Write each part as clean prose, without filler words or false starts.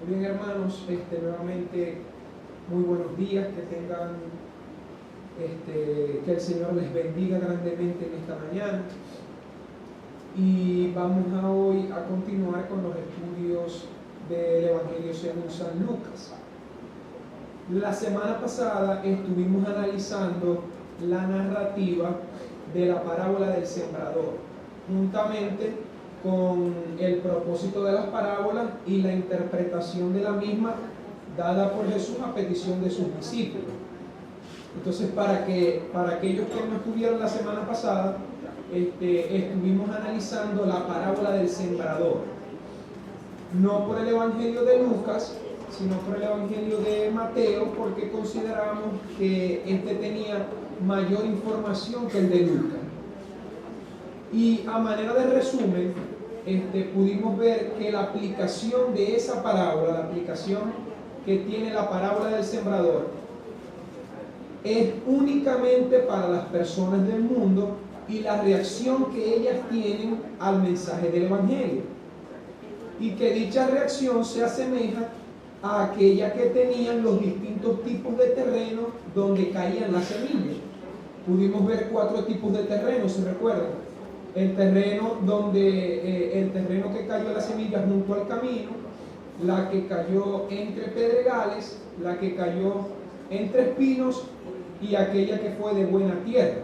Muy bien, hermanos, nuevamente muy buenos días, que tengan, que el Señor les bendiga grandemente en esta mañana. Y vamos hoy a continuar con los estudios del Evangelio según San Lucas. La semana pasada estuvimos analizando la narrativa de la parábola del sembrador, juntamente con el propósito de las parábolas y la interpretación de la misma dada por Jesús a petición de sus discípulos. Entonces, para aquellos que no estuvieron la semana pasada, estuvimos analizando la parábola del sembrador, no por el Evangelio de Lucas, sino por el Evangelio de Mateo, porque consideramos que tenía mayor información que el de Lucas. Y a manera de resumen, pudimos ver que la aplicación de esa parábola, la aplicación que tiene la parábola del sembrador, es únicamente para las personas del mundo y la reacción que ellas tienen al mensaje del Evangelio. Y que dicha reacción se asemeja a aquella que tenían los distintos tipos de terreno donde caían las semillas. Pudimos ver 4 tipos de terreno, ¿se recuerdan? El terreno que cayó la semilla junto al camino, la que cayó entre pedregales, la que cayó entre espinos y aquella que fue de buena tierra.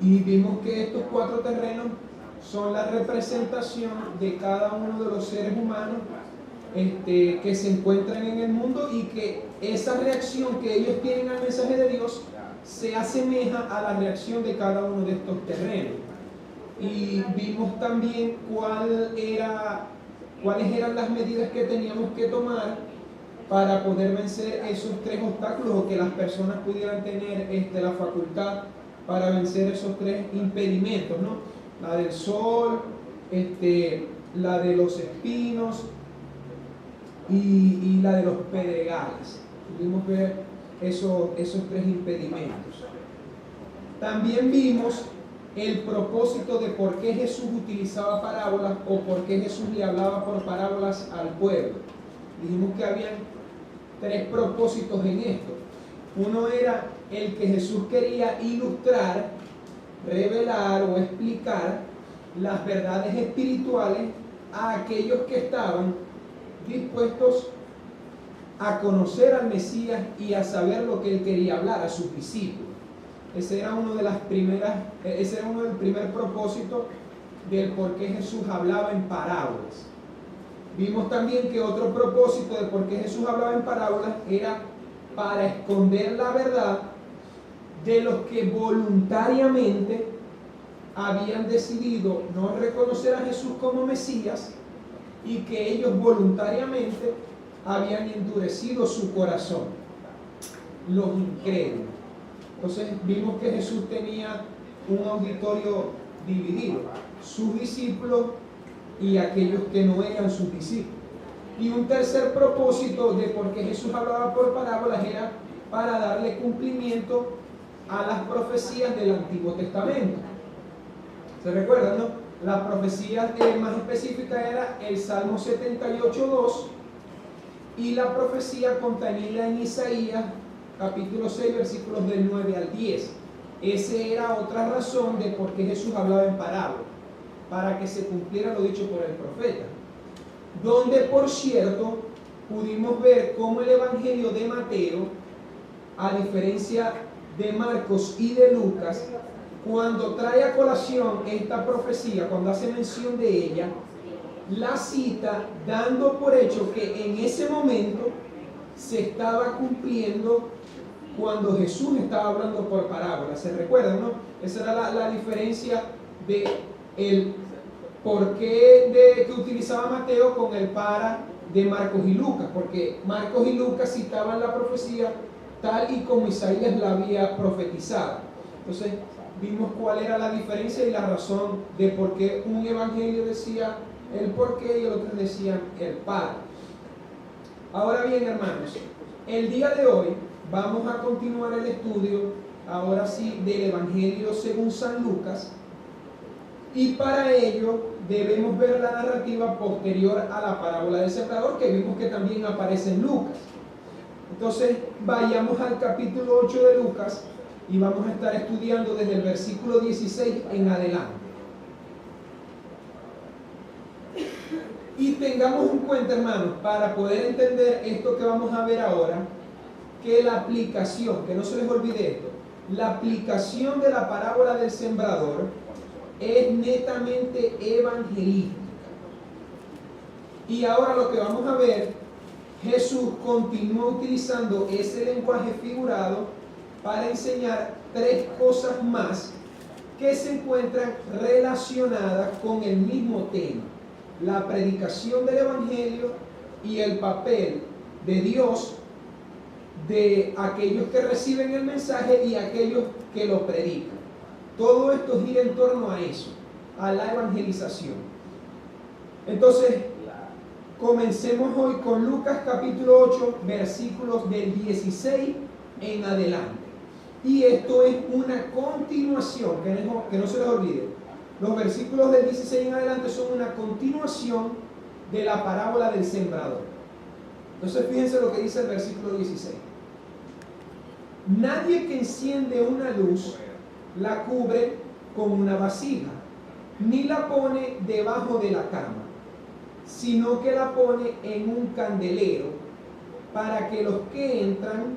Y vimos que estos 4 terrenos son la representación de cada uno de los seres humanos que se encuentran en el mundo, y que esa reacción que ellos tienen al mensaje de Dios se asemeja a la reacción de cada uno de estos terrenos. Y vimos también cuáles eran las medidas que teníamos que tomar para poder vencer esos 3 obstáculos, o que las personas pudieran tener la facultad para vencer esos 3 impedimentos, ¿no? La del sol, la de los espinos y la de los pedregales. Pudimos ver esos 3 impedimentos. También vimos el propósito de por qué Jesús utilizaba parábolas, o por qué Jesús le hablaba por parábolas al pueblo. Dijimos que habían 3 propósitos en esto. Uno era el que Jesús quería ilustrar, revelar o explicar las verdades espirituales a aquellos que estaban dispuestos a conocer al Mesías y a saber lo que él quería hablar a sus discípulos. Ese era uno del primer propósito del por qué Jesús hablaba en parábolas. Vimos también que otro propósito de por qué Jesús hablaba en parábolas era para esconder la verdad de los que voluntariamente habían decidido no reconocer a Jesús como Mesías, y que ellos voluntariamente habían endurecido su corazón, los incrédulos. Entonces vimos que Jesús tenía un auditorio dividido: sus discípulos y aquellos que no eran sus discípulos. Y un tercer propósito de por qué Jesús hablaba por parábolas era para darle cumplimiento a las profecías del Antiguo Testamento. ¿Se recuerdan, no? La profecía más específica era el Salmo 78:2 y la profecía contenida en Isaías capítulo 6, versículos del 9 al 10. Esa era otra razón de por qué Jesús hablaba en parábolas, para que se cumpliera lo dicho por el profeta. Donde, por cierto, pudimos ver cómo el Evangelio de Mateo, a diferencia de Marcos y de Lucas, cuando trae a colación esta profecía, cuando hace mención de ella, la cita dando por hecho que en ese momento se estaba cumpliendo cuando Jesús estaba hablando por parábolas. ¿Se recuerdan, no? Esa era la diferencia de el porqué que utilizaba Mateo con el para de Marcos y Lucas, porque Marcos y Lucas citaban la profecía tal y como Isaías la había profetizado. Entonces vimos cuál era la diferencia y la razón de por qué un evangelio decía el porqué y el otro decía el para. Ahora bien, hermanos, el día de hoy vamos a continuar el estudio, ahora sí, del Evangelio según San Lucas, Y para ello debemos ver la narrativa posterior a la parábola del sembrador, que vimos que también aparece en Lucas. Entonces vayamos al capítulo 8 de Lucas y vamos a estar estudiando desde el versículo 16 en adelante. Y tengamos en cuenta, hermanos, para poder entender esto que vamos a ver ahora, que la aplicación, que no se les olvide esto, la aplicación de la parábola del sembrador es netamente evangelística. Y ahora lo que vamos a ver, Jesús continúa utilizando ese lenguaje figurado para enseñar tres cosas más que se encuentran relacionadas con el mismo tema: la predicación del evangelio y el papel de Dios, de aquellos que reciben el mensaje y aquellos que lo predican. Todo esto gira en torno a eso, a la evangelización. Entonces, comencemos hoy con Lucas capítulo 8, versículos del 16 en adelante. Y esto es una continuación, que no se les olvide. Los versículos del 16 en adelante son una continuación de la parábola del sembrador. Entonces, fíjense lo que dice el versículo 16. Nadie que enciende una luz la cubre con una vasija, ni la pone debajo de la cama, sino que la pone en un candelero, para que los que entran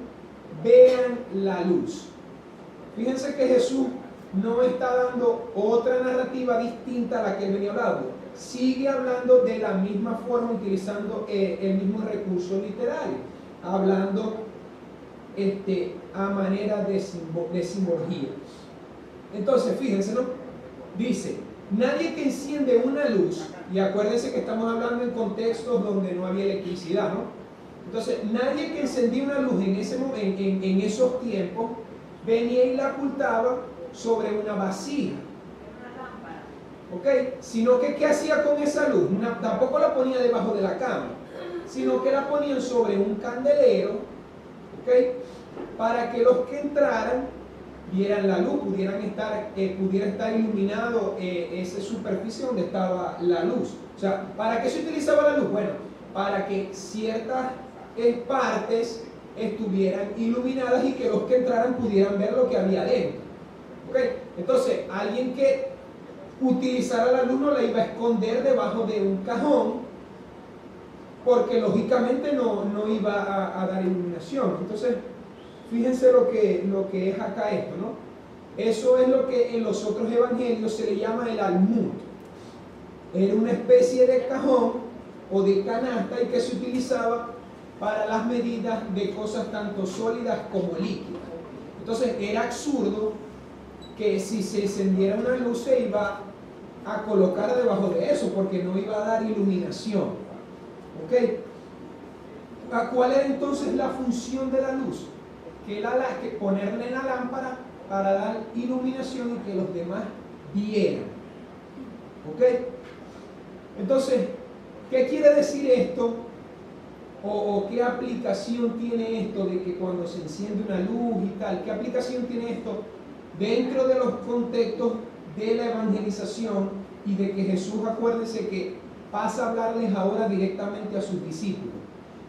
vean la luz. Fíjense que Jesús no está dando otra narrativa distinta a la que él venía hablando. Sigue hablando de la misma forma, utilizando el mismo recurso literario, hablando a manera de simbología. Entonces, fíjense, ¿no? Dice, nadie que enciende una luz, y acuérdense que estamos hablando en contextos donde no había electricidad, ¿no? Entonces, nadie que encendía una luz en esos tiempos, venía y la ocultaba sobre una vasija, ¿ok? Sino que, ¿qué hacía con esa luz? Tampoco la ponía debajo de la cama, sino que la ponían sobre un candelero, ¿ok? Para que los que entraran vieran la luz, pudiera estar iluminado esa superficie donde estaba la luz. O sea, ¿para qué se utilizaba la luz? Bueno, para que ciertas partes estuvieran iluminadas y que los que entraran pudieran ver lo que había dentro. ¿Okay? Entonces, alguien que utilizara la luz no la iba a esconder debajo de un cajón, porque lógicamente no iba a dar iluminación. Entonces, fíjense lo que es acá esto, ¿no? Eso es lo que en los otros evangelios se le llama el almud. Era una especie de cajón o de canasta y que se utilizaba para las medidas de cosas tanto sólidas como líquidas. Entonces era absurdo que si se encendiera una luz se iba a colocar debajo de eso, porque no iba a dar iluminación. ¿Ok? ¿Cuál era entonces la función de la luz? Que ponerle en la lámpara para dar iluminación y que los demás vieran. ¿Ok? Entonces, ¿qué quiere decir esto? ¿O qué aplicación tiene esto de que cuando se enciende una luz y tal? ¿Qué aplicación tiene esto dentro de los contextos de la evangelización y de que Jesús, acuérdense que pasa a hablarles ahora directamente a sus discípulos?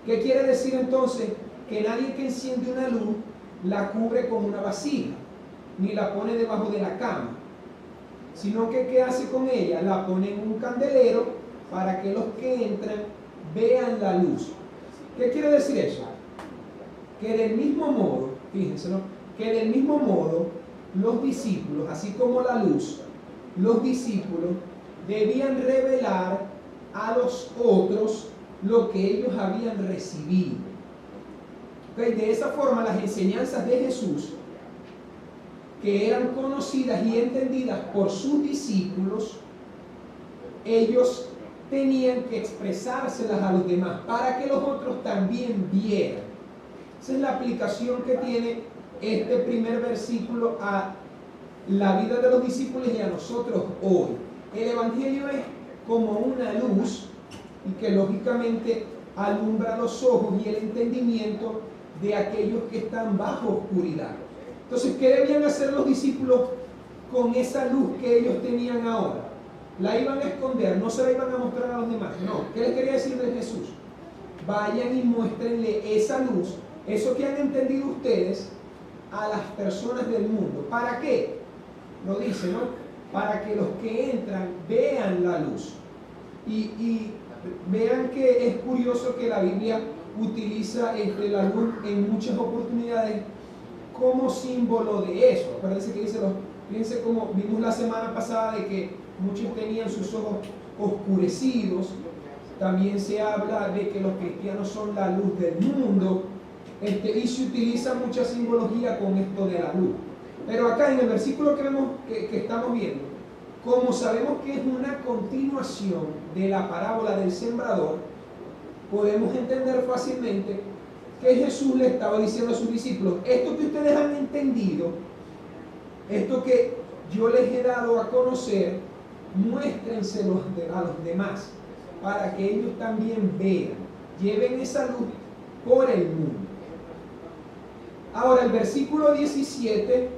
¿Qué quiere decir entonces? Que nadie que enciende una luz la cubre con una vasija, ni la pone debajo de la cama, sino que ¿qué hace con ella? La pone en un candelero para que los que entran vean la luz. ¿Qué quiere decir eso? Que del mismo modo, fíjense, ¿no? Que del mismo modo los discípulos, así como la luz, los discípulos debían revelar a los otros lo que ellos habían recibido. ¿Okay? De esa forma, las enseñanzas de Jesús, que eran conocidas y entendidas por sus discípulos, ellos tenían que expresárselas a los demás para que los otros también vieran. Esa es la aplicación que tiene este primer versículo a la vida de los discípulos y a nosotros hoy. El evangelio es como una luz y que lógicamente alumbra los ojos y el entendimiento de aquellos que están bajo oscuridad. Entonces, ¿qué debían hacer los discípulos con esa luz que ellos tenían ahora? la iban a esconder, no se la iban a mostrar a los demás. No, ¿qué les quería decir de Jesús? Vayan y muéstrenle esa luz, eso que han entendido ustedes, a las personas del mundo. ¿Para qué? Lo dice, ¿no? Para que los que entran vean la luz. Y vean que es curioso que la Biblia utiliza la luz en muchas oportunidades como símbolo de eso. Acuérdense que dice, fíjense como vimos la semana pasada de que muchos tenían sus ojos oscurecidos. También se habla de que los cristianos son la luz del mundo, y se utiliza mucha simbología con esto de la luz. Pero acá en el versículo que estamos viendo, como sabemos que es una continuación de la parábola del sembrador, podemos entender fácilmente que Jesús le estaba diciendo a sus discípulos: esto que ustedes han entendido, esto que yo les he dado a conocer, muéstrenselo a los demás, para que ellos también vean, lleven esa luz por el mundo. Ahora el versículo 17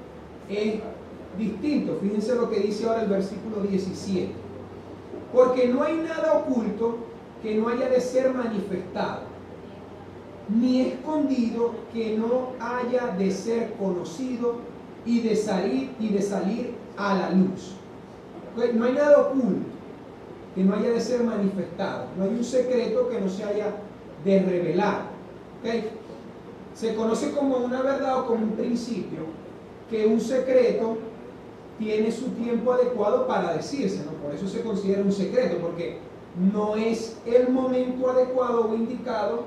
es distinto. Fíjense lo que dice ahora el versículo 17. Porque no hay nada oculto que no haya de ser manifestado, ni escondido que no haya de ser conocido y de salir a la luz. No hay nada oculto que no haya de ser manifestado. No hay un secreto que no se haya de revelar. ¿Okay? Se conoce como una verdad o como un principio que un secreto tiene su tiempo adecuado para decirse, ¿no? Por eso se considera un secreto, porque no es el momento adecuado o indicado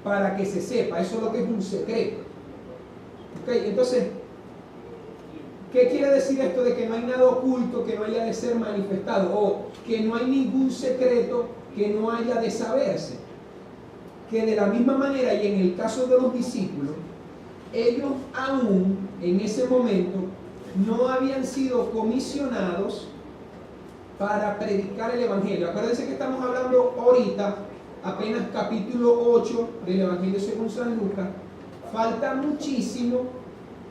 para que se sepa. Eso es lo que es un secreto. ¿Okay? Entonces, ¿qué quiere decir esto de que no hay nada oculto que no haya de ser manifestado? O que no hay ningún secreto que no haya de saberse. Que de la misma manera, y en el caso de los discípulos, ellos aún en ese momento no habían sido comisionados para predicar el Evangelio. Acuérdense que estamos hablando ahorita, apenas capítulo 8 del Evangelio según San Lucas. Falta muchísimo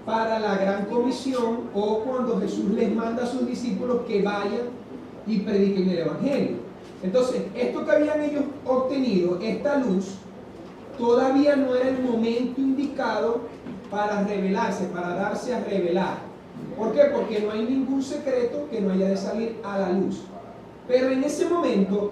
para la gran comisión, o cuando Jesús les manda a sus discípulos que vayan y prediquen el Evangelio. Entonces, esto que habían ellos obtenido, esta luz, todavía no era el momento indicado para revelarse, para darse a revelar. ¿Por qué? Porque no hay ningún secreto que no haya de salir a la luz. Pero en ese momento,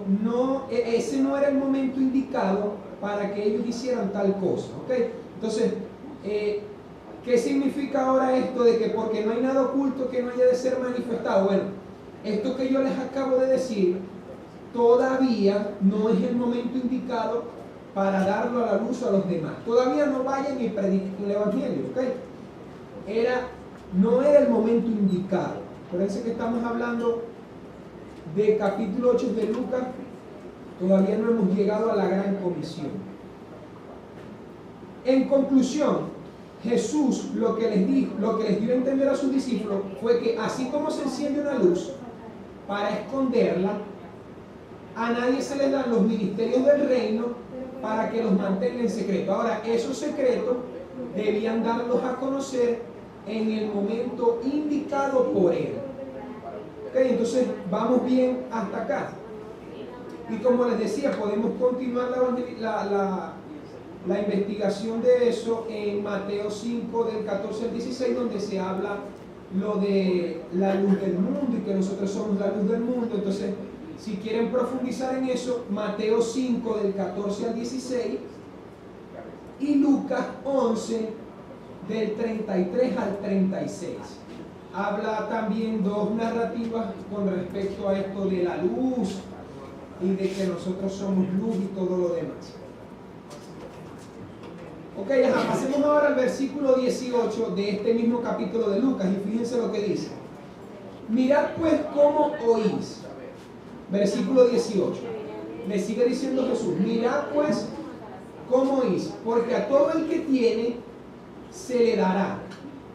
ese no era el momento indicado para que ellos hicieran tal cosa. ¿Okay? Entonces, ¿qué significa ahora esto de que porque no hay nada oculto que no haya de ser manifestado? Bueno, esto que yo les acabo de decir, todavía no es el momento indicado para darlo a la luz a los demás. Todavía no vayan y prediquen el Evangelio, ¿ok? No era el momento indicado. Parece que estamos hablando de capítulo 8 de Lucas. Todavía no hemos llegado a la gran comisión. En conclusión, Jesús lo que les dio a entender a sus discípulos fue que así como se enciende una luz para esconderla, a nadie se les dan los ministerios del reino para que los mantenga en secreto. Ahora, esos secretos debían darlos a conocer en el momento indicado por él. ¿Okay? Entonces, vamos bien hasta acá. Y como les decía, podemos continuar la investigación de eso en Mateo 5, del 14 al 16, donde se habla lo de la luz del mundo y que nosotros somos la luz del mundo. Entonces, si quieren profundizar en eso, Mateo 5 del 14 al 16 y Lucas 11 del 33 al 36. Habla también dos narrativas con respecto a esto de la luz y de que nosotros somos luz y todo lo demás. Ok, pasemos ahora al versículo 18 de este mismo capítulo de Lucas y fíjense lo que dice. Mirad pues cómo oís. Versículo 18. Le sigue diciendo Jesús: mirad pues cómo oís, porque a todo el que tiene se le dará,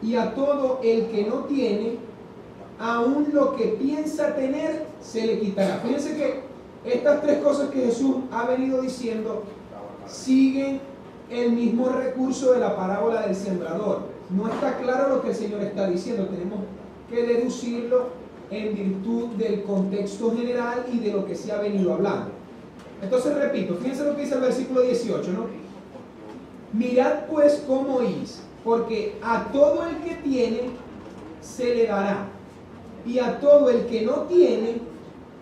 y a todo el que no tiene, aún lo que piensa tener se le quitará. Fíjense que estas tres cosas que Jesús ha venido diciendo siguen el mismo recurso de la parábola del sembrador. No está claro lo que el Señor está diciendo, tenemos que deducirlo en virtud del contexto general y de lo que se ha venido hablando. Entonces repito, fíjense lo que dice el versículo 18, ¿no? Mirad pues cómo oís, porque a todo el que tiene se le dará, y a todo el que no tiene,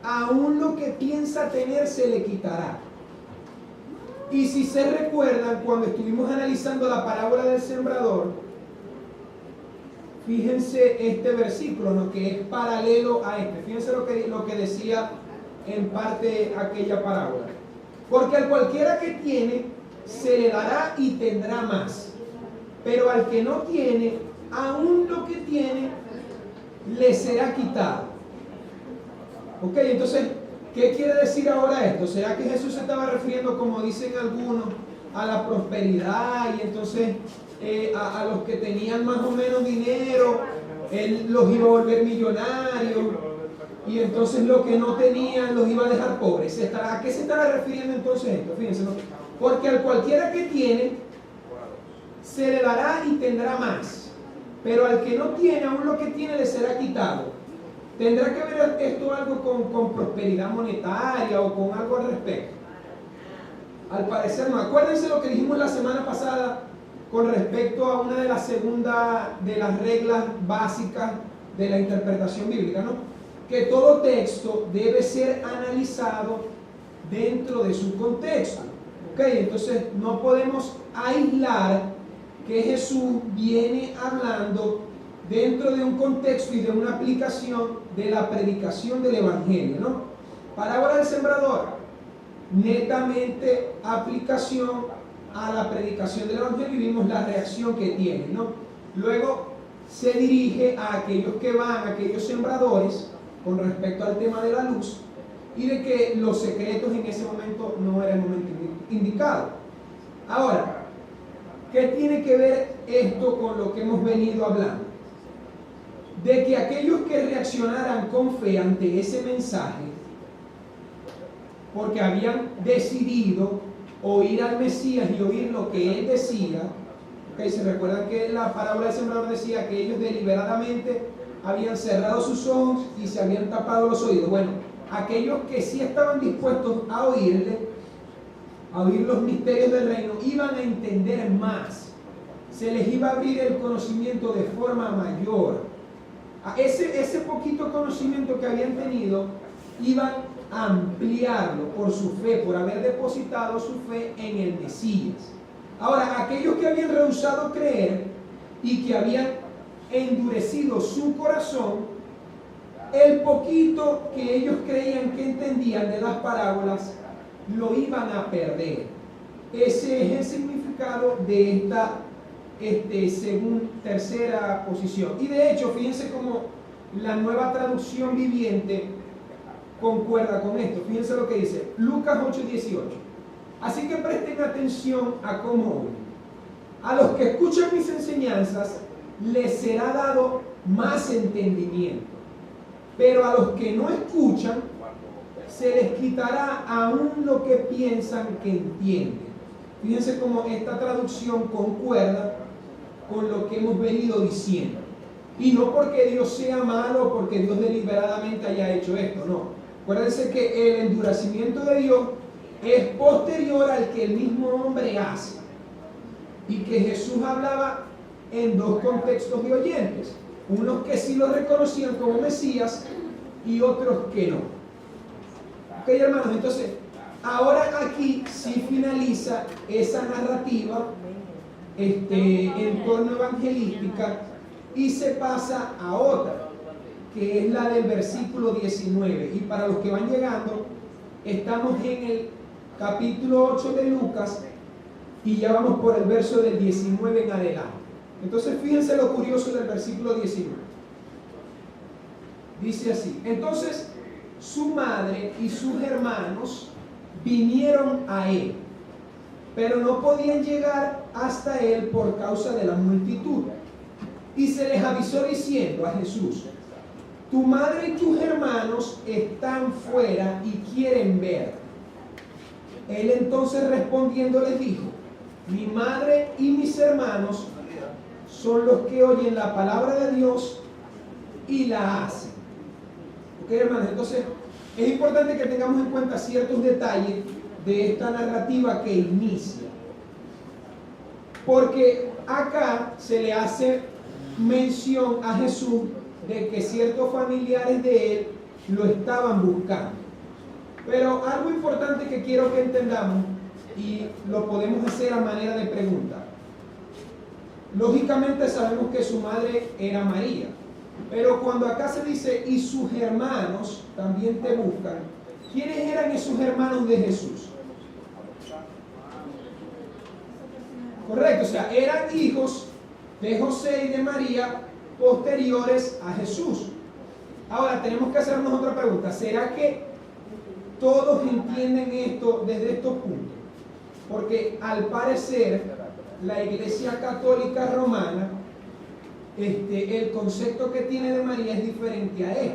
aún lo que piensa tener se le quitará. Y si se recuerdan, cuando estuvimos analizando la parábola del sembrador, fíjense este versículo, ¿no?, que es paralelo a este. Fíjense lo que decía en parte aquella parábola. Porque al cualquiera que tiene, se le dará y tendrá más. Pero al que no tiene, aún lo que tiene, le será quitado. Ok, entonces, ¿qué quiere decir ahora esto? ¿Será que Jesús se estaba refiriendo, como dicen algunos, a la prosperidad y entonces a los que tenían más o menos dinero, Él los iba a volver millonarios y entonces los que no tenían los iba a dejar pobres? ¿A qué se estará refiriendo entonces esto? Fíjense, ¿no? Porque al cualquiera que tiene, se le dará y tendrá más, pero al que no tiene, aún lo que tiene le será quitado. ¿Tendrá que ver esto algo con prosperidad monetaria o con algo al respecto? Al parecer no. Acuérdense lo que dijimos la semana pasada con respecto a una de las de las reglas básicas de la interpretación bíblica, ¿no? Que todo texto debe ser analizado dentro de su contexto. ¿Ok? Entonces no podemos aislar que Jesús viene hablando dentro de un contexto y de una aplicación de la predicación del Evangelio, ¿no? Parábola del sembrador, netamente aplicación a la predicación del Evangelio, y vimos la reacción que tiene, ¿no? Luego se dirige a aquellos que van, a aquellos sembradores, con respecto al tema de la luz, y de que los secretos en ese momento no era el momento indicado. Ahora, ¿qué tiene que ver esto con lo que hemos venido hablando? De que aquellos que reaccionaran con fe ante ese mensaje, porque habían decidido oír al Mesías y oír lo que él decía, ¿okay? Se recuerdan que la parábola del sembrador decía que ellos deliberadamente habían cerrado sus ojos y se habían tapado los oídos. Bueno, aquellos que sí estaban dispuestos a oírle, a oír los misterios del reino, iban a entender más, se les iba a abrir el conocimiento de forma mayor. A ese poquito conocimiento que habían tenido, iban a ampliarlo por su fe, por haber depositado su fe en el Mesías. Ahora, aquellos que habían rehusado creer y que habían endurecido su corazón, el poquito que ellos creían que entendían de las parábolas, lo iban a perder. Ese es el significado de esta tercera posición. Y de hecho, fíjense cómo la Nueva Traducción Viviente concuerda con esto. Fíjense lo que dice Lucas 8:18. Así que presten atención a cómo oyen. A los que escuchan mis enseñanzas les será dado más entendimiento, pero a los que no escuchan se les quitará aún lo que piensan que entienden. Fíjense cómo esta traducción concuerda con lo que hemos venido diciendo. Y no porque Dios sea malo, porque Dios deliberadamente haya hecho esto, no. Acuérdense que el endurecimiento de Dios es posterior al que el mismo hombre hace. Y que Jesús hablaba en dos contextos de oyentes. Unos que sí lo reconocían como Mesías y otros que no. Ok, hermanos, entonces, ahora aquí sí finaliza esa narrativa en torno evangelística y se pasa a otra, que es la del versículo 19. Y para los que van llegando, estamos en el capítulo 8 de Lucas y ya vamos por el verso del 19 en adelante. Entonces fíjense lo curioso del versículo 19. Dice así: entonces su madre y sus hermanos vinieron a él, pero no podían llegar hasta él por causa de la multitud. Y se les avisó diciendo a Jesús: tu madre y tus hermanos están fuera y quieren ver. Él entonces respondiendo les dijo: mi madre y mis hermanos son los que oyen la palabra de Dios y la hacen. hermanos, entonces es importante que tengamos en cuenta ciertos detalles de esta narrativa que inicia. Porque acá se le hace mención a Jesús de que ciertos familiares de él lo estaban buscando. Pero algo importante que quiero que entendamos, y lo podemos hacer a manera de pregunta. Lógicamente sabemos que su madre era María, pero cuando acá se dice y sus hermanos también te buscan, ¿quiénes eran esos hermanos de Jesús? Correcto, o sea, eran hijos de José y de María posteriores a Jesús. Ahora tenemos que hacernos otra pregunta. ¿Será que todos entienden esto desde estos puntos? Porque al parecer la Iglesia Católica Romana, el concepto que tiene de María es diferente a él.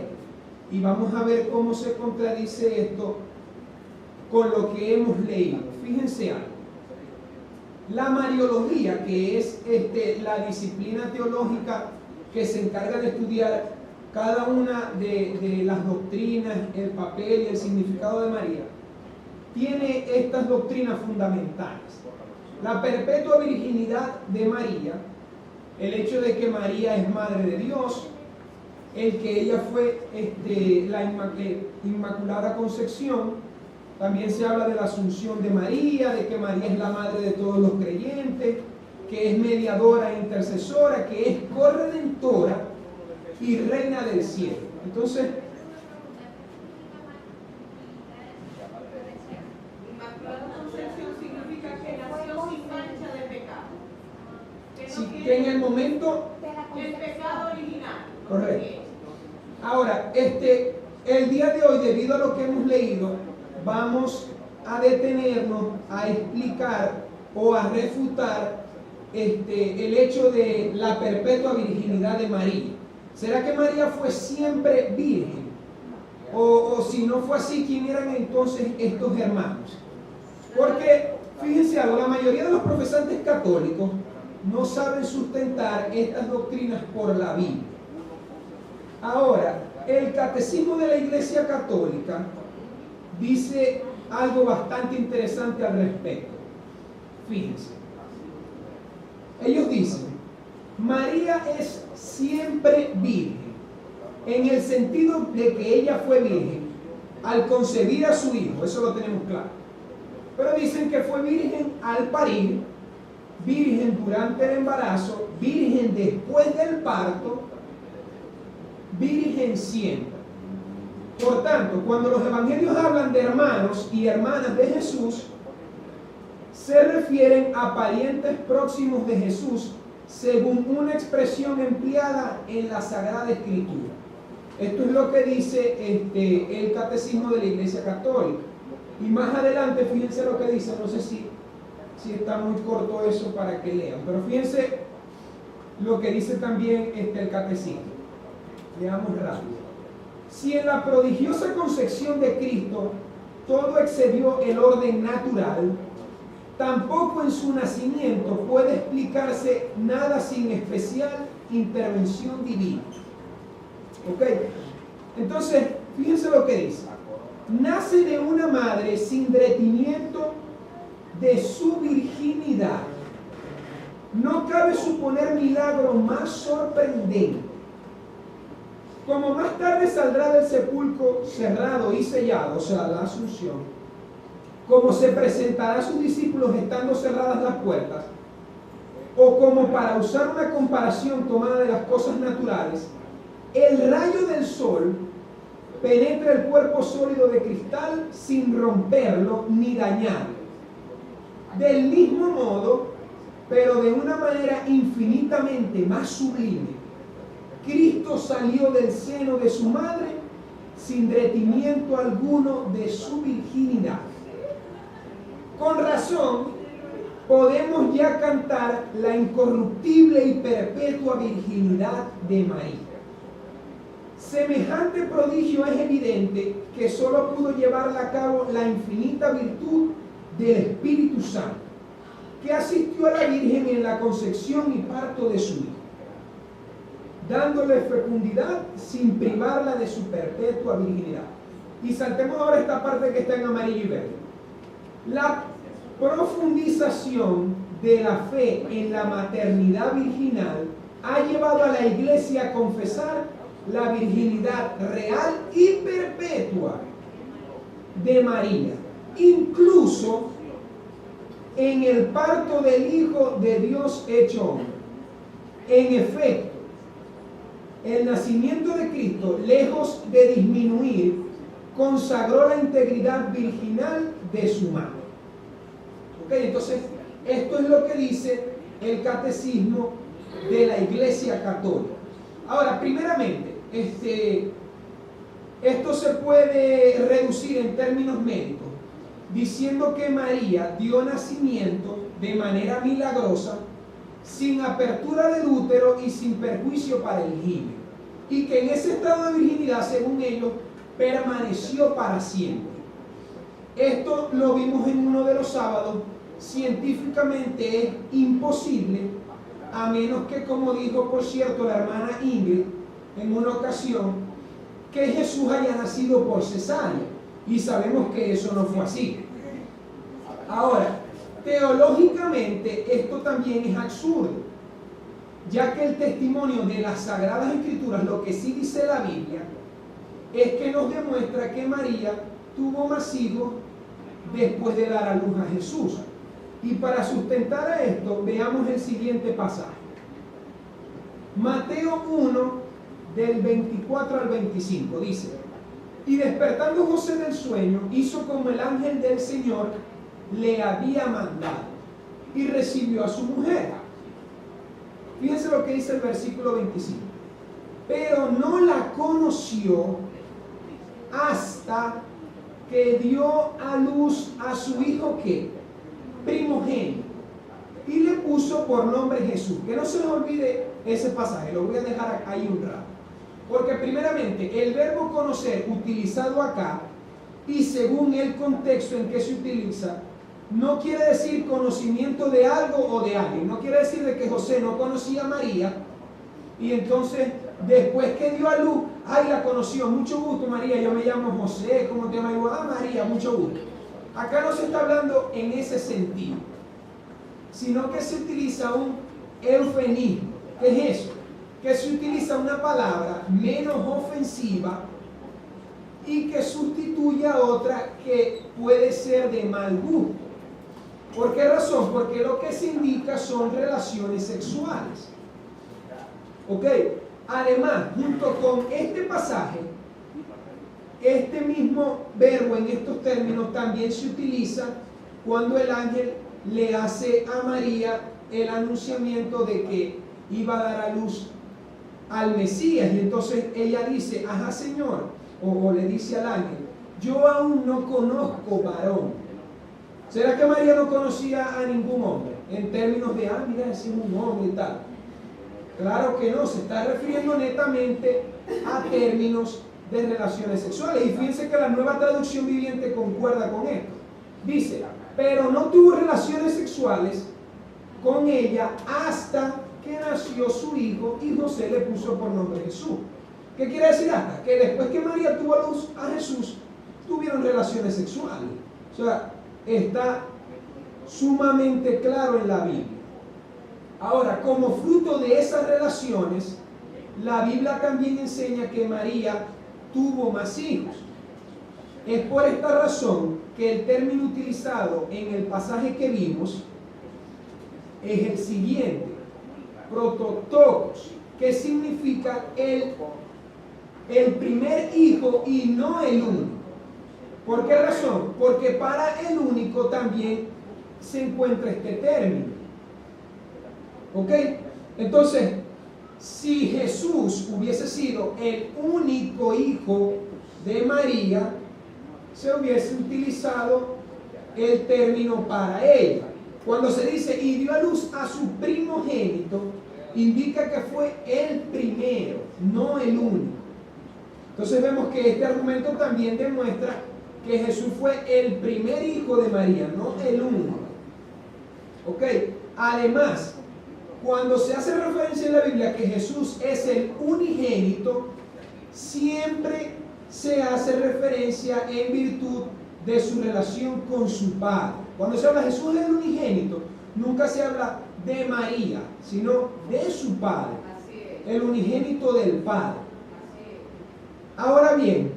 Y vamos a ver cómo se contradice esto con lo que hemos leído. Fíjense algo. La Mariología, que es la disciplina teológica que se encarga de estudiar cada una de las doctrinas, el papel y el significado de María, tiene estas doctrinas fundamentales. La perpetua virginidad de María, el hecho de que María es madre de Dios, el que ella fue la Inmaculada Concepción. También se habla de la asunción de María, de que María es la madre de todos los creyentes, que es mediadora e intercesora, que es corredentora y reina del cielo. Entonces, Inmaculada Concepción significa que nació sin mancha de pecado. que en el momento El pecado original. correcto. Ahora, el día de hoy, debido a lo que hemos leído, vamos a detenernos a explicar o a refutar el hecho de la perpetua virginidad de María. ¿Será que María fue siempre virgen? O si no fue así, ¿quién eran entonces estos hermanos? Porque, fíjense algo, la mayoría de los profesantes católicos no saben sustentar estas doctrinas por la Biblia. Ahora, el Catecismo de la Iglesia Católica dice algo bastante interesante al respecto. Fíjense. Ellos dicen, María es siempre virgen, en el sentido de que ella fue virgen al concebir a su hijo, eso lo tenemos claro. Pero dicen que fue virgen al parir, virgen durante el embarazo, virgen después del parto, virgen siempre. Por tanto, cuando los evangelios hablan de hermanos y hermanas de Jesús, se refieren a parientes próximos de Jesús según una expresión empleada en la Sagrada Escritura. Esto es lo que dice el Catecismo de la Iglesia Católica. Y más adelante, fíjense lo que dice, no sé si está muy corto eso para que lean, pero fíjense lo que dice también el Catecismo. Leamos rápido. Si en la prodigiosa concepción de Cristo todo excedió el orden natural, tampoco en su nacimiento puede explicarse nada sin especial intervención divina. ¿Ok? Entonces, fíjense lo que dice. Nace de una madre sin retimiento de su virginidad. No cabe suponer milagro más sorprendente. Como más tarde saldrá del sepulcro cerrado y sellado, o sea, la asunción, como se presentará a sus discípulos estando cerradas las puertas, o como para usar una comparación tomada de las cosas naturales, el rayo del sol penetra el cuerpo sólido de cristal sin romperlo ni dañarlo. Del mismo modo, pero de una manera infinitamente más sublime, Cristo salió del seno de su madre sin retimiento alguno de su virginidad. Con razón, podemos ya cantar la incorruptible y perpetua virginidad de María. Semejante prodigio es evidente que solo pudo llevarla a cabo la infinita virtud del Espíritu Santo, que asistió a la Virgen en la concepción y parto de su hijo. dándole fecundidad sin privarla de su perpetua virginidad. Y saltemos ahora esta parte que está en amarillo y verde. La profundización de la fe en la maternidad virginal ha llevado a la Iglesia a confesar la virginidad real y perpetua de María, incluso en el parto del Hijo de Dios hecho hombre. En efecto, el nacimiento de Cristo, lejos de disminuir, consagró la integridad virginal de su madre. ¿Ok? Entonces, esto es lo que dice el catecismo de la Iglesia Católica. Ahora, primeramente, esto se puede reducir en términos médicos, diciendo que María dio nacimiento de manera milagrosa, sin apertura del útero y sin perjuicio para el gime, y que en ese estado de virginidad, según ellos, permaneció para siempre. Esto lo vimos en uno de los sábados. Científicamente es imposible, a menos que, como dijo por cierto la hermana Ingrid en una ocasión, que Jesús haya nacido por cesárea, y sabemos que eso no fue así. Ahora, teológicamente esto también es absurdo, ya que el testimonio de las Sagradas Escrituras, lo que sí dice la Biblia, es que nos demuestra que María tuvo más hijos después de dar a luz a Jesús. Y para sustentar a esto, veamos el siguiente pasaje. Mateo 1, del 24 al 25, dice: y despertando José del sueño, hizo como el ángel del Señor le había mandado, y recibió a su mujer. Fíjense lo que dice el versículo 25. Pero no la conoció hasta que dio a luz a su hijo, ¿qué? Primogénito, y le puso por nombre Jesús. Que no se nos olvide ese pasaje, lo voy a dejar ahí un rato, porque primeramente el verbo conocer utilizado acá, y según el contexto en que se utiliza, no quiere decir conocimiento de algo o de alguien. No quiere decir de que José no conocía a María y entonces después que dio a luz, ay, la conoció, mucho gusto María, yo me llamo José, ¿cómo te llamas? Ah, María, mucho gusto. Acá no se está hablando en ese sentido, sino que se utiliza un eufemismo. ¿Qué es eso? Que se utiliza una palabra menos ofensiva y que sustituye a otra que puede ser de mal gusto. ¿Por qué razón? Porque lo que se indica son relaciones sexuales. ¿Ok? Además, junto con este pasaje, este mismo verbo en estos términos también se utiliza cuando el ángel le hace a María el anunciamiento de que iba a dar a luz al Mesías. Y entonces ella dice: ajá, Señor, o le dice al ángel: yo aún no conozco varón. ¿Será que María no conocía a ningún hombre? En términos de, mira, ese es un hombre y tal. Claro que no, se está refiriendo netamente a términos de relaciones sexuales. Y fíjense que la Nueva Traducción Viviente concuerda con esto. Dice: pero no tuvo relaciones sexuales con ella hasta que nació su hijo y José le puso por nombre Jesús. ¿Qué quiere decir hasta? Que después que María tuvo a luz a Jesús, tuvieron relaciones sexuales. O sea, está sumamente claro en la Biblia. Ahora, como fruto de esas relaciones, la Biblia también enseña que María tuvo más hijos. Es por esta razón que el término utilizado en el pasaje que vimos es el siguiente: prototokos, que significa el primer hijo y no el único. ¿Por qué razón? Porque para el único también se encuentra este término. ¿Ok? Entonces, si Jesús hubiese sido el único hijo de María, se hubiese utilizado el término para ella. Cuando se dice y dio a luz a su primogénito, indica que fue el primero, no el único. Entonces vemos que este argumento también demuestra que Jesús fue el primer hijo de María, no el único. ¿Ok? Además, cuando se hace referencia en la Biblia que Jesús es el unigénito, siempre se hace referencia en virtud de su relación con su Padre. Cuando se habla de Jesús es el unigénito, nunca se habla de María, sino de su Padre, el unigénito del Padre. Ahora bien,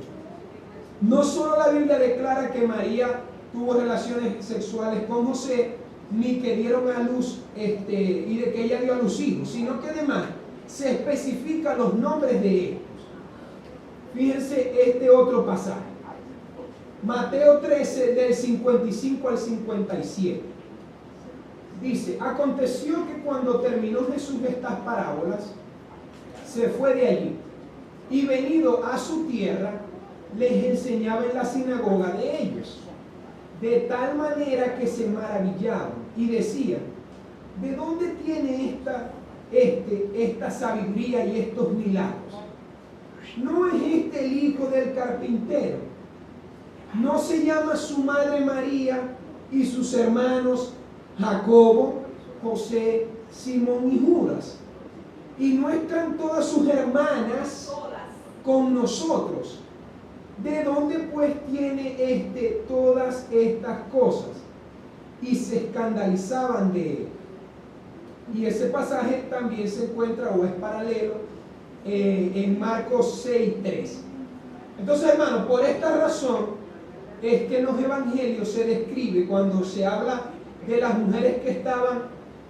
no solo la Biblia declara que María tuvo relaciones sexuales con José, ni que dieron a luz y de que ella dio a luz hijos, sino que además se especifican los nombres de ellos. Fíjense este otro pasaje. Mateo 13, del 55 al 57. Dice: aconteció que cuando terminó Jesús estas parábolas, se fue de allí, y venido a su tierra, les enseñaba en la sinagoga de ellos, de tal manera que se maravillaban y decían: ¿de dónde tiene esta sabiduría y estos milagros? ¿No es este el hijo del carpintero? ¿No se llama su madre María y sus hermanos Jacobo, José, Simón y Judas? ¿Y no están todas sus hermanas con nosotros? ¿De dónde pues tiene todas estas cosas? Y se escandalizaban de él. Y ese pasaje también se encuentra o es paralelo en Marcos 6:3. Entonces, hermanos, por esta razón es que en los evangelios se describe, cuando se habla de las mujeres que estaban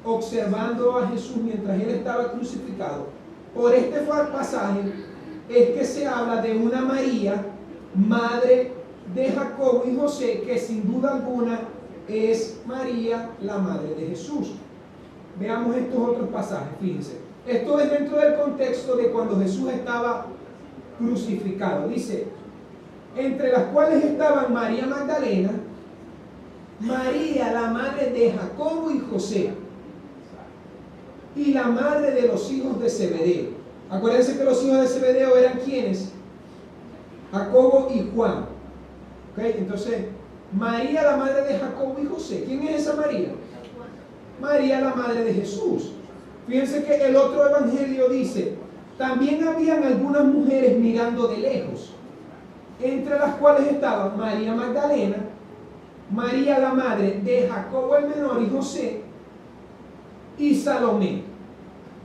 observando a Jesús mientras él estaba crucificado, por este pasaje es que se habla de una María, madre de Jacobo y José, que sin duda alguna es María, la madre de Jesús. Veamos estos otros pasajes, fíjense. Esto es dentro del contexto de cuando Jesús estaba crucificado. Dice: entre las cuales estaban María Magdalena, María, la madre de Jacobo y José, y la madre de los hijos de Zebedeo. Acuérdense que los hijos de Zebedeo eran ¿quiénes? Jacobo y Juan. ¿Okay? Entonces, María, la madre de Jacobo y José. ¿Quién es esa María? María, la madre de Jesús. Fíjense que el otro evangelio dice: también habían algunas mujeres mirando de lejos, entre las cuales estaban María Magdalena, María la madre de Jacobo el menor y José, y Salomé.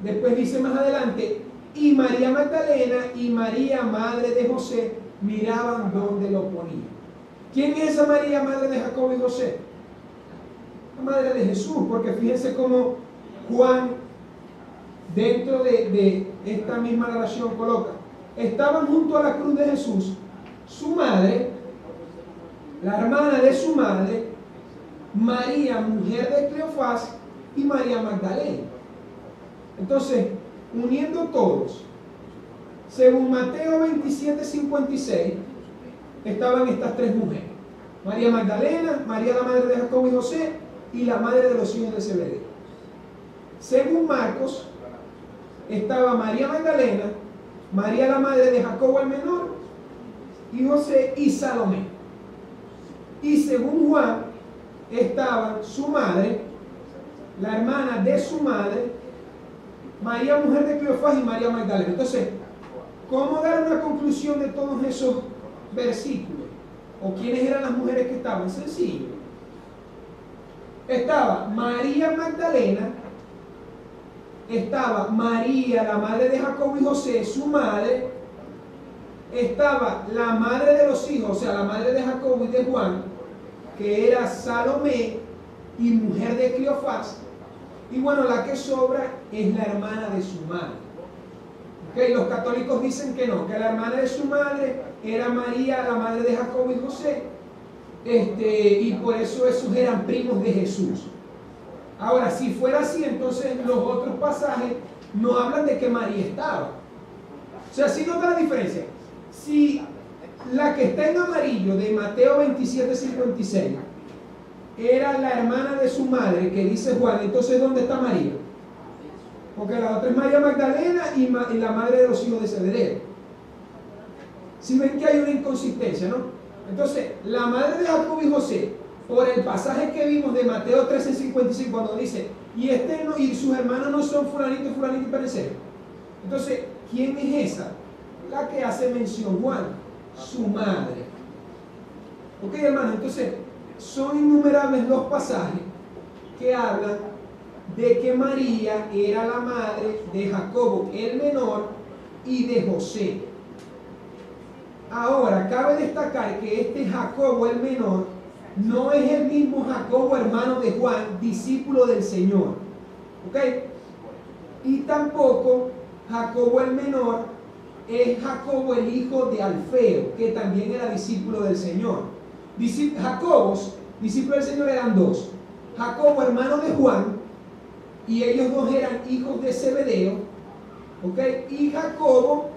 Después dice más adelante: y María Magdalena y María madre de José miraban donde lo ponían. ¿Quién es esa María madre de Jacobo y José? La madre de Jesús, porque fíjense cómo Juan, dentro de esta misma narración, coloca: estaban junto a la cruz de Jesús su madre, la hermana de su madre, María, mujer de Cleofás, y María Magdalena. Entonces, uniendo todos, según Mateo 27:56, estaban estas tres mujeres: María Magdalena, María la madre de Jacobo y José, y la madre de los hijos de Zebedeo. Según Marcos, estaba María Magdalena, María la madre de Jacobo el menor y José, y Salomé. Y según Juan, estaban su madre, la hermana de su madre, María mujer de Cleofás, y María Magdalena. Entonces, ¿cómo dar una conclusión de todos esos versículos? ¿O quiénes eran las mujeres que estaban? Sencillo. Estaba María Magdalena, estaba María, la madre de Jacobo y José, su madre, estaba la madre de los hijos, o sea, la madre de Jacobo y de Juan, que era Salomé, y mujer de Cleofás, y bueno, la que sobra es la hermana de su madre. ¿Okay? Los católicos dicen que no, que la hermana de su madre era María, la madre de Jacobo y José, y por eso esos eran primos de Jesús. Ahora, si fuera así, entonces los otros pasajes no hablan de que María estaba. O sea, ¿sí nota la diferencia? Si la que está en amarillo de Mateo 27:56 era la hermana de su madre, que dice Juan, entonces ¿dónde está María? Porque la otra es María Magdalena y la madre de los hijos de Zebedeo. Si ven que hay una inconsistencia, ¿no? Entonces, la madre de Jacobo y José por el pasaje que vimos de Mateo 13:55, cuando dice, y sus hermanos no son fulanito, fulanito y perecero. Entonces, ¿quién es esa? La que hace mención Juan, su madre. Ok, hermano, entonces son innumerables los pasajes que hablan de que María era la madre de Jacobo el menor y de José. Ahora, cabe destacar que este Jacobo el menor no es el mismo Jacobo hermano de Juan, discípulo del Señor. ¿Ok? Y tampoco Jacobo el menor es Jacobo el hijo de Alfeo, que también era discípulo del Señor. Jacobos, discípulos del Señor, eran dos. Jacobo hermano de Juan, y ellos dos eran hijos de Zebedeo. ¿Ok? Y Jacobo,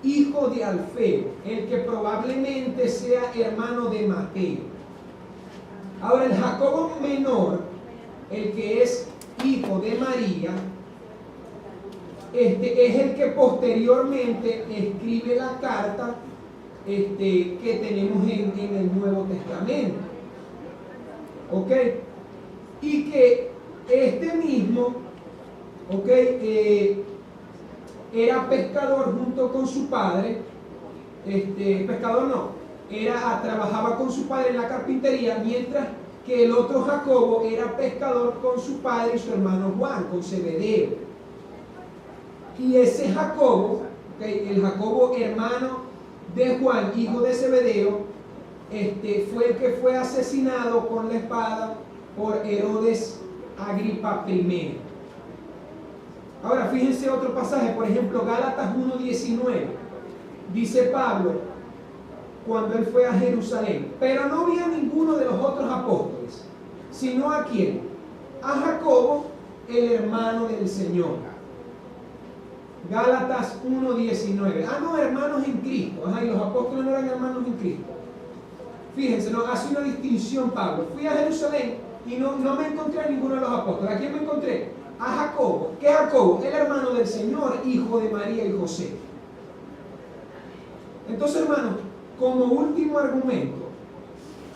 hijo de Alfeo, el que probablemente sea hermano de Mateo. Ahora, el Jacobo menor, el que es hijo de María, es el que posteriormente escribe la carta que tenemos en el Nuevo Testamento. ¿Ok? Y que este mismo, ¿ok? Era pescador junto con su padre, pescador no, trabajaba con su padre en la carpintería, mientras que el otro Jacobo era pescador con su padre y su hermano Juan, con Zebedeo. Y ese Jacobo, el Jacobo hermano de Juan, hijo de Zebedeo, fue el que fue asesinado con la espada por Herodes Agripa I. Ahora fíjense otro pasaje, por ejemplo, Gálatas 1:19. Dice Pablo, cuando él fue a Jerusalén, pero no vi a ninguno de los otros apóstoles, sino a quién, a Jacobo, el hermano del Señor. Gálatas 1:19. No, hermanos en Cristo. Y los apóstoles no eran hermanos en Cristo. Fíjense, no, hace una distinción Pablo. Fui a Jerusalén y no me encontré a ninguno de los apóstoles. ¿A quién me encontré? A Jacobo. ¿Qué Jacobo? El hermano del Señor, hijo de María y José. Entonces, hermanos, como último argumento,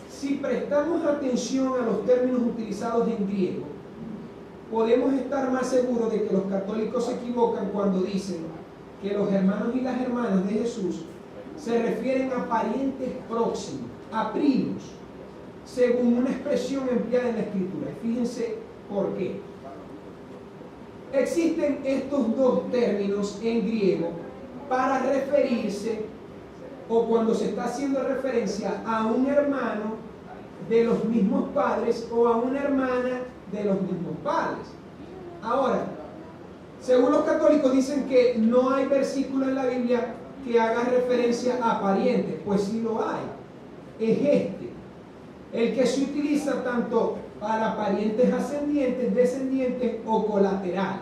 si prestamos atención a los términos utilizados en griego, podemos estar más seguros de que los católicos se equivocan cuando dicen que los hermanos y las hermanas de Jesús se refieren a parientes próximos, a primos, según una expresión empleada en la Escritura. Fíjense por qué. Existen estos dos términos en griego para referirse, o cuando se está haciendo referencia a un hermano de los mismos padres o a una hermana de los mismos padres. Ahora, según los católicos dicen que no hay versículo en la Biblia que haga referencia a parientes. Pues sí lo hay. Es el que se utiliza tanto para parientes ascendientes, descendientes o colaterales.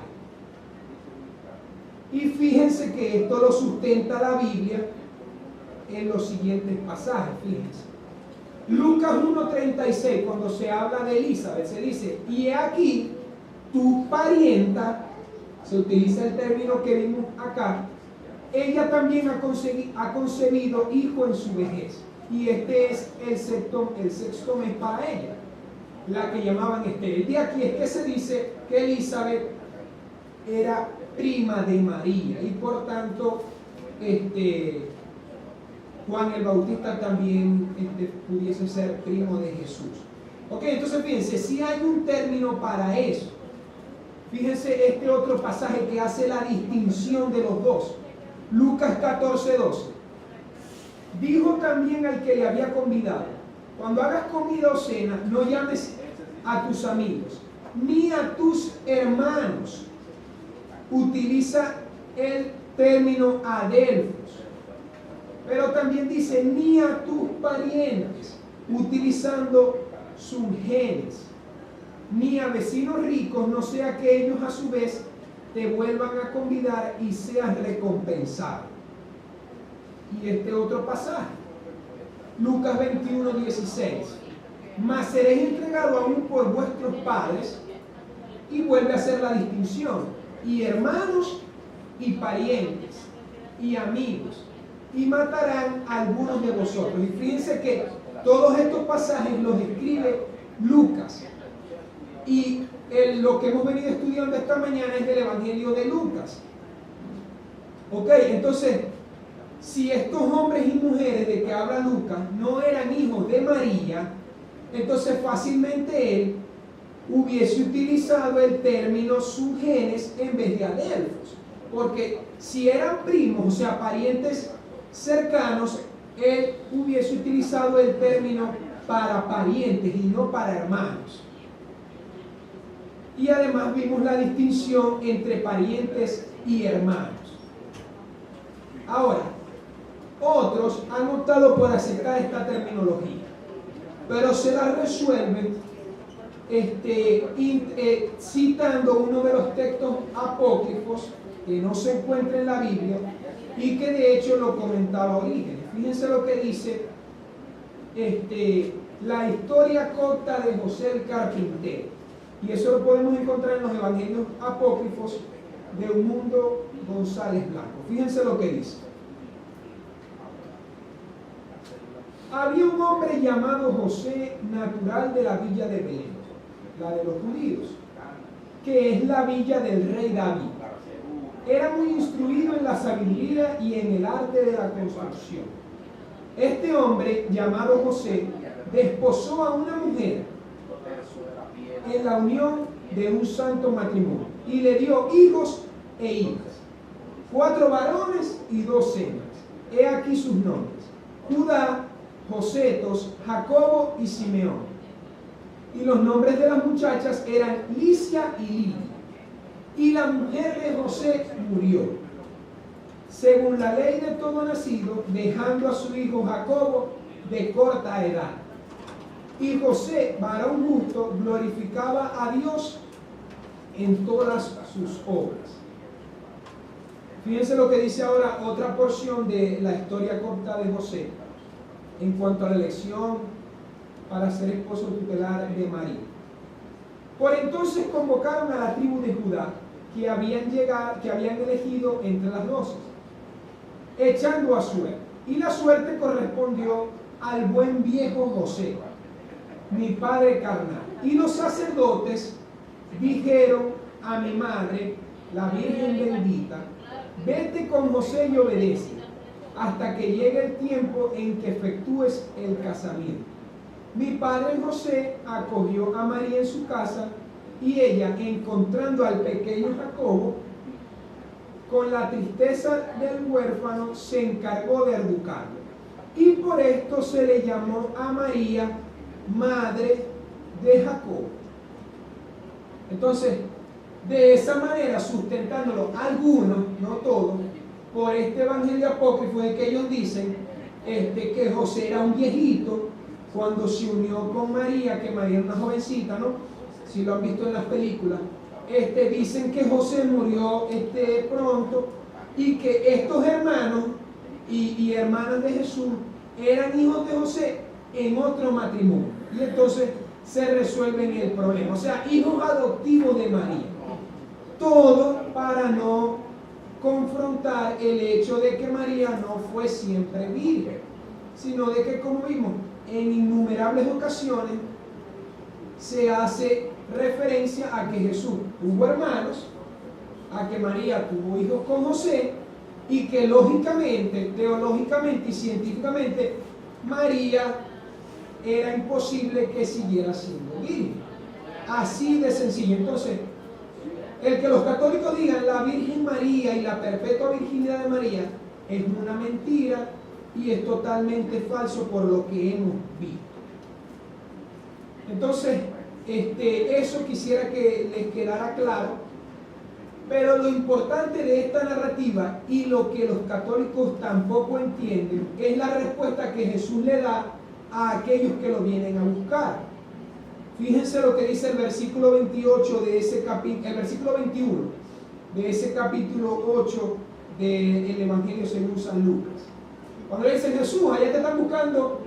Y fíjense que esto lo sustenta la Biblia en los siguientes pasajes. Fíjense. Lucas 1:36, cuando se habla de Elizabeth, se dice, y he aquí tu parienta, se utiliza el término que vimos acá, ella también ha concebido hijo en su vejez. Y este es el sexto mes para ella, la que llamaban estéril. De aquí es que se dice que Elizabeth era prima de María y por tanto Juan el Bautista también pudiese ser primo de Jesús. Ok, entonces fíjense, si hay un término para eso. Fíjense este otro pasaje que hace la distinción de los dos. Lucas 14:12. Dijo también al que le había convidado, cuando hagas comida o cena, no llames a tus amigos, ni a tus hermanos. Utiliza el término adelfos. Pero también dice, ni a tus parientes, utilizando subgenes, ni a vecinos ricos, no sea que ellos a su vez te vuelvan a convidar y seas recompensado. Y este otro pasaje, Lucas 21:16, mas seréis entregados aún por vuestros padres, y vuelve a hacer la distinción, y hermanos y parientes y amigos, y matarán a algunos de vosotros. Y fíjense que Todos estos pasajes los escribe Lucas. Y lo que hemos venido estudiando esta mañana es del Evangelio de Lucas. Ok, entonces, si estos hombres y mujeres de que habla Lucas no eran hijos de María, entonces fácilmente él hubiese utilizado el término subgenes en vez de adelfos. Porque si eran primos, o sea, parientes cercanos, él hubiese utilizado el término para parientes y no para hermanos. Y además vimos la distinción entre parientes y hermanos. Ahora, otros han optado por aceptar esta terminología, pero se la resuelven citando uno de los textos apócrifos que no se encuentra en la Biblia y que de hecho lo comentaba Orígenes. Fíjense lo que dice la historia corta de José el carpintero, y eso lo podemos encontrar en los evangelios apócrifos de Edmundo González Blanco. Fíjense lo que dice. Había un hombre llamado José, natural de la villa de Belén, la de los judíos, que es la villa del rey David. Era muy instruido en la sabiduría y en el arte de la construcción. Este hombre, llamado José, desposó a una mujer en la unión de un santo matrimonio y le dio hijos e hijas, 4 varones y 2 hembras. He aquí sus nombres: Judá, Josetos, Jacobo y Simeón. Y los nombres de las muchachas eran Licia y Lidia. Y la mujer de José murió, según la ley de todo nacido, dejando a su hijo Jacobo de corta edad. Y José, varón justo, glorificaba a Dios en todas sus obras. Fíjense lo que dice ahora otra porción de la historia corta de José en cuanto a la elección para ser esposo tutelar de María. Por entonces convocaron a la tribu de Judá, que habían elegido entre las 12, echando a suerte. Y la suerte correspondió al buen viejo José, mi padre carnal. Y los sacerdotes dijeron a mi madre, la Virgen bendita: vete con José y obedece, hasta que llegue el tiempo en que efectúes el casamiento. Mi padre José acogió a María en su casa, y ella, encontrando al pequeño Jacobo, con la tristeza del huérfano, se encargó de educarlo. Y por esto se le llamó a María madre de Jacobo. Entonces, de esa manera, sustentándolo algunos, no todos, por este evangelio apócrifo de que ellos dicen que José era un viejito cuando se unió con María, que María era una jovencita, ¿no? Si lo han visto en las películas. Dicen que José murió pronto, y que estos hermanos y hermanas de Jesús eran hijos de José en otro matrimonio, y entonces se resuelven el problema, o sea, hijos adoptivos de María. Todo para no confrontar el hecho de que María no fue siempre virgen, sino de que, como vimos, en innumerables ocasiones se hace referencia a que Jesús tuvo hermanos, a que María tuvo hijos con José, y que lógicamente, teológicamente y científicamente, María era imposible que siguiera siendo virgen. Así de sencillo. Entonces, el que los católicos digan la Virgen María y la perpetua virginidad de María es una mentira y es totalmente falso por lo que hemos visto. Entonces, eso quisiera que les quedara claro. Pero lo importante de esta narrativa, y lo que los católicos tampoco entienden, es la respuesta que Jesús le da a aquellos que lo vienen a buscar. Fíjense lo que dice el versículo 28 de ese capítulo, el versículo 21 de ese capítulo 8 del Evangelio según San Lucas. Cuando le dice: Jesús, allá te están buscando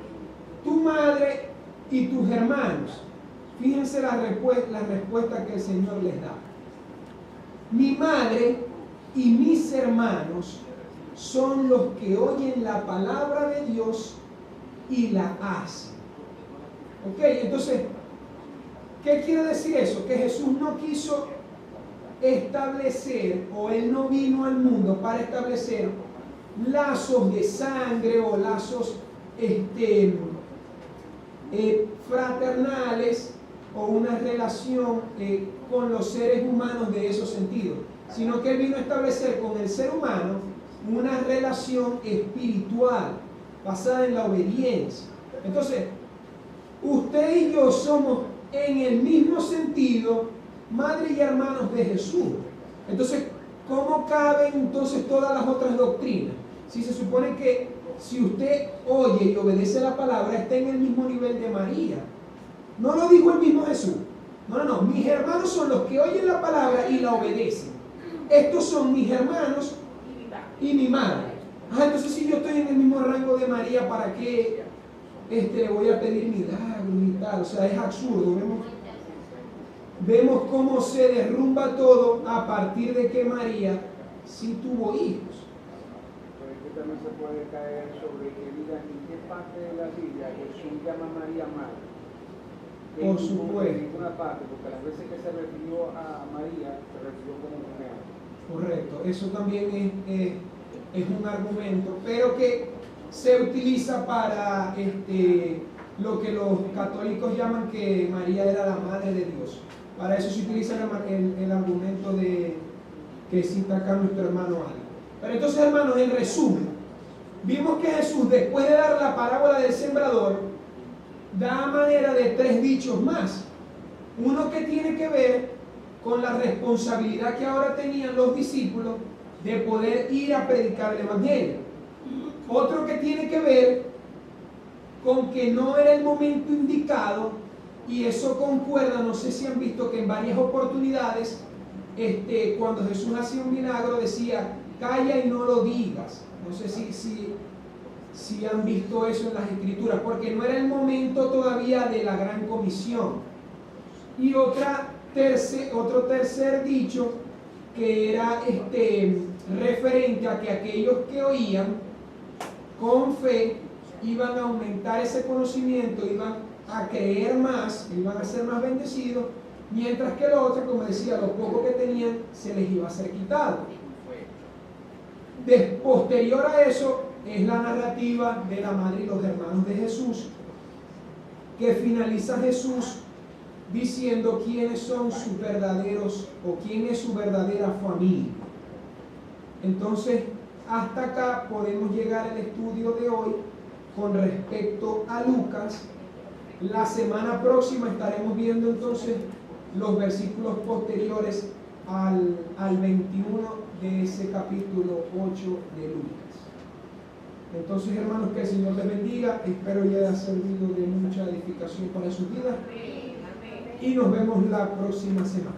tu madre y tus hermanos. Fíjense la respuesta que el Señor les da. Mi madre y mis hermanos son los que oyen la palabra de Dios y la hacen. Ok, entonces, ¿qué quiere decir eso? Que Jesús no quiso establecer, o Él no vino al mundo para establecer lazos de sangre o lazos fraternales o una relación con los seres humanos de esos sentidos, sino que Él vino a establecer con el ser humano una relación espiritual basada en la obediencia. Entonces, usted y yo somos en el mismo sentido madre y hermanos de Jesús. Entonces, ¿cómo caben entonces todas las otras doctrinas? Si se supone que si usted oye y obedece la palabra, está en el mismo nivel de María. No lo dijo el mismo Jesús. No. Mis hermanos son los que oyen la palabra y la obedecen. Estos son mis hermanos y mi madre. Entonces si yo estoy en el mismo rango de María, ¿para qué le voy a pedir milagros y tal? O sea, es absurdo. Vemos cómo se derrumba todo a partir de que María sí tuvo hijos. Pero es que también se puede caer sobre que digan en qué parte de la Biblia Jesús llama a María madre. Por supuesto. En ninguna parte, porque las veces que se refirió a María, se refirió como mujer. Correcto, eso también es un argumento, pero que se utiliza para lo que los católicos llaman que María era la madre de Dios. Para eso se utiliza el argumento de que cita acá nuestro hermano Ali. Pero entonces, hermanos, en resumen, vimos que Jesús, después de dar la parábola del sembrador, da manera de 3 dichos más. Uno que tiene que ver con la responsabilidad que ahora tenían los discípulos de poder ir a predicar el Evangelio. Otro que tiene que ver con que no era el momento indicado, y eso concuerda, no sé si han visto que en varias oportunidades, cuando Jesús hacía un milagro decía, calla y no lo digas. No sé si han visto eso en las Escrituras, porque no era el momento todavía de la gran comisión. Y otro tercer dicho que era referente a que aquellos que oían con fe iban a aumentar ese conocimiento, iban a creer más, iban a ser más bendecidos, mientras que lo otro, como decía, lo poco que tenían se les iba a ser quitado. Posterior a eso es la narrativa de la madre y los hermanos de Jesús, que finaliza Jesús diciendo quiénes son sus verdaderos, o quién es su verdadera familia. Entonces, hasta acá podemos llegar al estudio de hoy con respecto a Lucas. La semana próxima estaremos viendo entonces los versículos posteriores al 21 de ese capítulo 8 de Lucas. Entonces, hermanos, que el Señor les bendiga. Espero ya haya servido de mucha edificación para sus vidas. Y nos vemos la próxima semana.